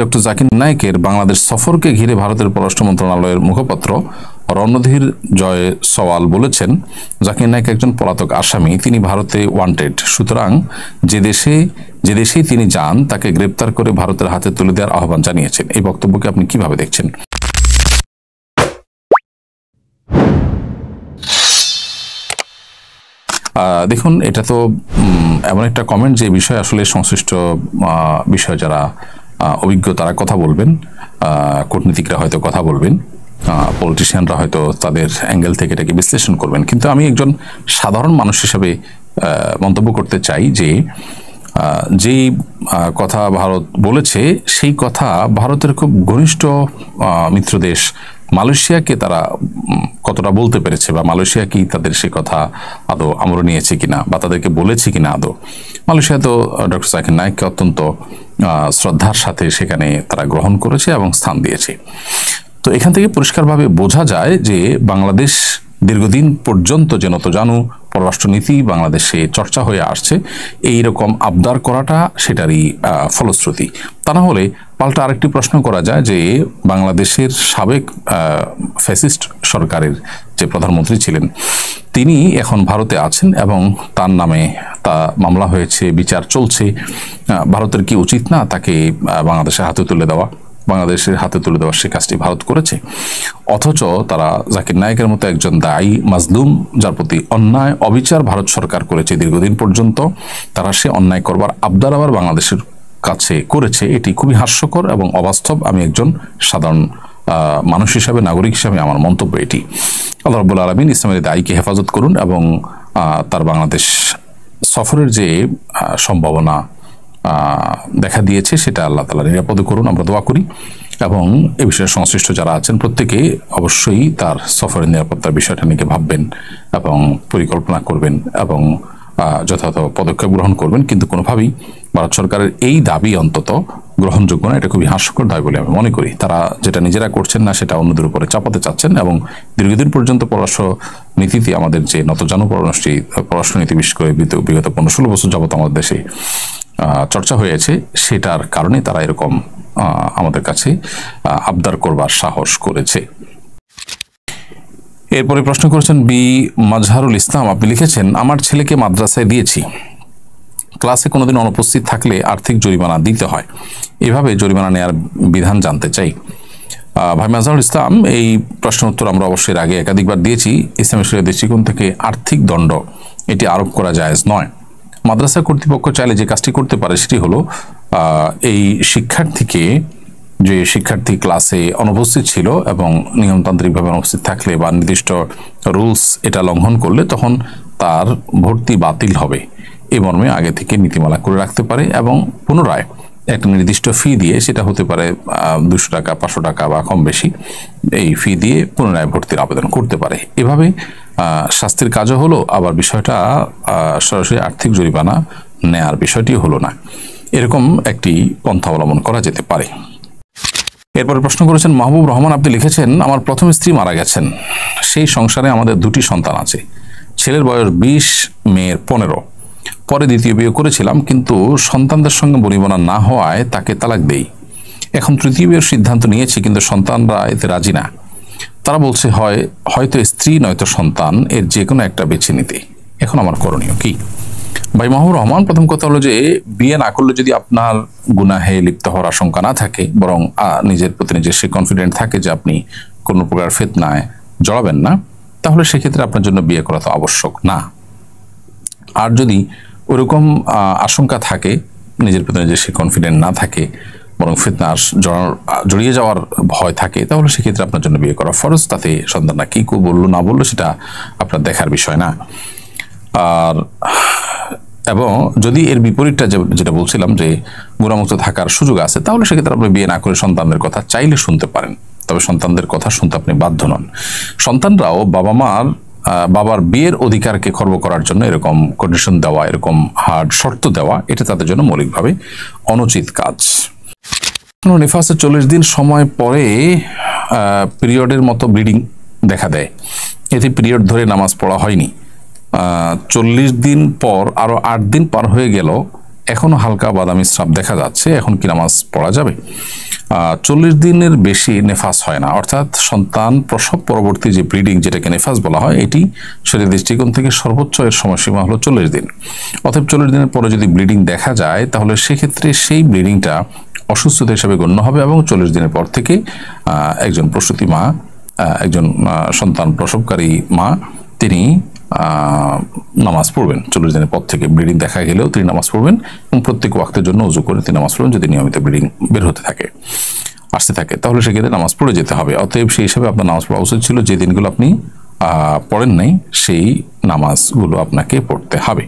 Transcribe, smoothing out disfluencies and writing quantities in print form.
Doctor Zakir নায়েকের Bangladesh সফরকে ঘিরে ভারতের পররাষ্ট্র মন্ত্রণালয়ের মুখপাত্র রণধীর জয় সওয়াল বলেছেন, জাকির নায়েক একজন পলাতক আসামি, তিনি ভারতে ওয়ান্টেড। সুতরাং যে দেশেই তিনি যান তাকে গ্রেপ্তার করে ভারতের হাতে তুলে দেওয়ার আহ্বান জানিয়েছেন। এই বক্তব্যকে আপনি কিভাবে দেখছেন? দেখুন, এটা তো এমন একটা কমেন্ট যে বিষয় আসলে সংশ্লিষ্ট বিষয় যারা অভিজ্ঞ তারা কথা বলবেন, কূটনীতিকরা হয়তো কথা বলবেন, পলিটিশিয়ানরা হয়তো তাদের অ্যাঙ্গেল থেকে এটাকে বিশ্লেষণ করবেন। কিন্তু আমি একজন সাধারণ মানুষ হিসেবে মন্তব্য করতে চাই যে যেই কথা ভারত বলেছে সেই কথা ভারতের খুব ঘনিষ্ঠ মিত্র দেশ মালয়েশিয়াকে তারা কতটা বলতে পেরেছে, বা মালয়েশিয়া কি তাদের সে কথা আদৌ আমল নিয়েছে কিনা, বা তাদেরকে বলেছে কিনা আদৌ। মালয়েশিয়া তো ডক্টর জাকির নায়েককে অত্যন্ত শ্রদ্ধার সাথে সেখানে তারা গ্রহণ করেছে এবং স্থান দিয়েছে। তো এখান থেকে পরিষ্কারভাবে বোঝা যায় যে বাংলাদেশ দীর্ঘদিন পর্যন্ত যে নতজানু পররাষ্ট্রনীতি বাংলাদেশে চর্চা হয়ে আসছে, এই রকম আবদার করাটা সেটারই ফলশ্রুতি। তা না হলে পাল্টা আরেকটি প্রশ্ন করা যায় যে বাংলাদেশের সাবেক ফ্যাসিস্ট সরকারের যে প্রধানমন্ত্রী ছিলেন তিনি এখন ভারতে আছেন এবং তার নামে তা মামলা হয়েছে, বিচার চলছে। ভারতের কি উচিত না তাকে বাংলাদেশের হাতে তুলে দেওয়া? বাংলাদেশের হাতে তুলে দেওয়ার সে কাজটি ভারত করেছে, অথচ তারা জাকির নায়েকের মতো একজন দায়ী মাজলুম, যার প্রতি অন্যায় অবিচার ভারত সরকার করেছে দীর্ঘদিন পর্যন্ত, তারা সে অন্যায় করবার আবদার আবার বাংলাদেশের কাছে করেছে। এটি খুবই হাস্যকর এবং অবাস্তব। আমি একজন সাধারণ মানুষ হিসাবে, নাগরিক হিসাবে আমার মন্তব্য এটি। আল্লাহ রাব্বুল আলামিন ইসলামের দায়ীকে হেফাজত করুন এবং তার বাংলাদেশ সফরের যে সম্ভাবনা দেখা দিয়েছে সেটা আল্লাহ তাআলা নিরাপদে করুন, আমরা দোয়া করি। এবং এ বিষয়ে সংশ্লিষ্ট যারা আছেন প্রত্যেকে অবশ্যই তার সফরের নিরাপত্তার বিষয়টা নিয়ে ভাববেন এবং পরিকল্পনা করবেন এবং যথাযথ পদক্ষেপ গ্রহণ করবেন। কিন্তু কোনোভাবেই ভারত সরকারের এই দাবি অন্তত গ্রহণযোগ্য না। এটা খুবই হাস্যকর দাবি বলে আমি মনে করি। তারা যেটা নিজেরা করছেন না সেটা অন্যদের উপরে চাপাতে চাচ্ছেন এবং দীর্ঘদিন পর্যন্ত পররাষ্ট্র নীতিতে আমাদের যে নতজানু পররাষ্ট্রনীতি বিশেষ করে বিগত 15-16 বছর যাবত আমাদের দেশে চর্চা হয়েছে, সেটার কারণে তারা এরকম আমাদের কাছে আবদার করবার সাহস করেছে। এরপরে প্রশ্ন করেছেন বি মাজহারুল ইসলাম, আপনি লিখেছেন, আমার ছেলেকে মাদ্রাসায় দিয়েছি, ক্লাসে কোনোদিন অনুপস্থিত থাকলে আর্থিক জরিমানা দিতে হয়, এভাবে জরিমানা নেওয়ার বিধান জানতে চাই। ভাই মাজহারুল ইসলাম, এই প্রশ্ন উত্তর আমরা অবশ্যই আগে একাধিকবার দিয়েছি। ইসলামী শরিয়ার দৃষ্টিকোণ থেকে আর্থিক দণ্ড এটি আরোপ করা জায়েজ নয়। মাদ্রাসা কর্তৃপক্ষ চাইলে যে কাজটি করতে পারে সেটি হলো এই শিক্ষার্থীকে, যে শিক্ষার্থী ক্লাসে অনুপস্থিত ছিল এবং নিয়মতান্ত্রিকভাবে অনুপস্থিত থাকলে বা নির্দিষ্ট রুলস এটা লঙ্ঘন করলে তখন তার ভর্তি বাতিল হবে, এ মর্মে আগে থেকে নীতিমালা করে রাখতে পারে এবং পুনরায় একটা নির্দিষ্ট ফি দিয়ে, সেটা হতে পারে 200 টাকা, 500 টাকা বা কম বেশি, এই ফি দিয়ে পুনরায় ভর্তির আবেদন করতে পারে। এভাবে শাস্তির কাজও হলো, আবার বিষয়টা সরাসরি আর্থিক জরিমানা নেয়ার বিষয়টি হলো না। এরকম একটি পন্থা অবলম্বন করা যেতে পারে। এরপরে প্রশ্ন করেছেন মাহবুব রহমান, আপনি লিখেছেন, আমার প্রথম স্ত্রী মারা গেছেন, সেই সংসারে আমাদের 2টি সন্তান আছে। ছেলের বয়স 20, মেয়ের 15। পরে দ্বিতীয় বিয়ে করেছিলাম, কিন্তু সন্তানদের সঙ্গে বনিবনা না হওয়ায় তাকে তালাক দেই। এখন তৃতীয় বিয়ের সিদ্ধান্ত নিয়েছি, কিন্তু সন্তানরা এতে রাজি না। তারা বলছে হয়তো স্ত্রী নয়তো সন্তান, এর যে কোনো একটা বেছে নিতে। এখন আমার করণীয় কি? ভাই মাহবুব রহমান, প্রথম কথা হলো যে বিয়ে না করলে যদি আপনার গুনাহে লিপ্ত হওয়ার আশঙ্কা না থাকে, বরং নিজের প্রতি নিজের সে কনফিডেন্ট থাকে যে আপনি কোনো প্রকার ফিতনায় জড়াবেন না, তাহলে সেক্ষেত্রে আপনার জন্য বিয়ে করা তো আবশ্যক না। আর যদি ওরকম আশঙ্কা থাকে, নিজের প্রতি নিজের সে কনফিডেন্ট না থাকে, বরং ফিতনার জড়িয়ে যাওয়ার ভয় থাকে, তাহলে সেক্ষেত্রে আপনার জন্য বিয়ে করা ফরজ। তাতে সন্তানরা কি বললো না বললো সেটা আপনার দেখার বিষয় না। আর এবং যদি এর বিপরীতটা যেটা বলছিলাম যে গুণামুক্ত থাকার সুযোগ আছে, তাহলে সেক্ষেত্রে আপনি বিয়ে না করে সন্তানদের কথা চাইলে শুনতে পারেন, তবে সন্তানদের কথা শুনতে আপনি বাধ্য নন। সন্তানরাও বাবার বিয়ের অধিকারকে খর্ব করার জন্য এরকম কন্ডিশন দেওয়া, এরকম হার্ড শর্ত দেওয়া, এটা তাদের জন্য মৌলিকভাবে অনুচিত কাজ। নিফাসের 40 দিন সময় পরে পিরিয়ডের মতো ব্লিডিং দেখা দেয়, এতে পিরিয়ড ধরে নামাজ পড়া হয়নি। 40 দিন পর আরো 8 দিন পার হয়ে গেল, এখনো হালকা বাদামি স্রাব দেখা যাচ্ছে, এখন কি নামাজ পড়া যাবে? 40 দিনের বেশি নেফাস হয় না, অর্থাৎ সন্তান প্রসব পরবর্তী যে ব্লিডিং, যেটাকে নেফাস বলা হয়, এটি শরীরের দৃষ্টিকোণ থেকে সর্বোচ্চ এর সময়সীমা হলো 40 দিন। অতএব 40 দিনের পরে যদি ব্লিডিং দেখা যায়, তাহলে সেক্ষেত্রে সেই ব্লিডিংটা অসুস্থতা হিসেবে গণ্য হবে এবং 40 দিনের পর থেকে একজন প্রসূতি মা, একজন সন্তান প্রসবকারী মা, তিনি নামাজ পড়বেন। 40 দিনের পর থেকে ব্লিডিং দেখা গেলেও তিনি নামাজ পড়বেন এবং প্রত্যেক ওয়াক্তের জন্য উযু করে তিনি নামাজ পড়বেন। যদি নিয়মিত ব্লিডিং বের হতে থাকে, আসতে থাকে, তাহলে সেক্ষেত্রে নামাজ পড়ে যেতে হবে। অতএব সেই হিসাবে আপনার নামাজ পড়া উচিত ছিল। যে দিনগুলো আপনি পড়েন নাই, সেই নামাজগুলো আপনাকে পড়তে হবে।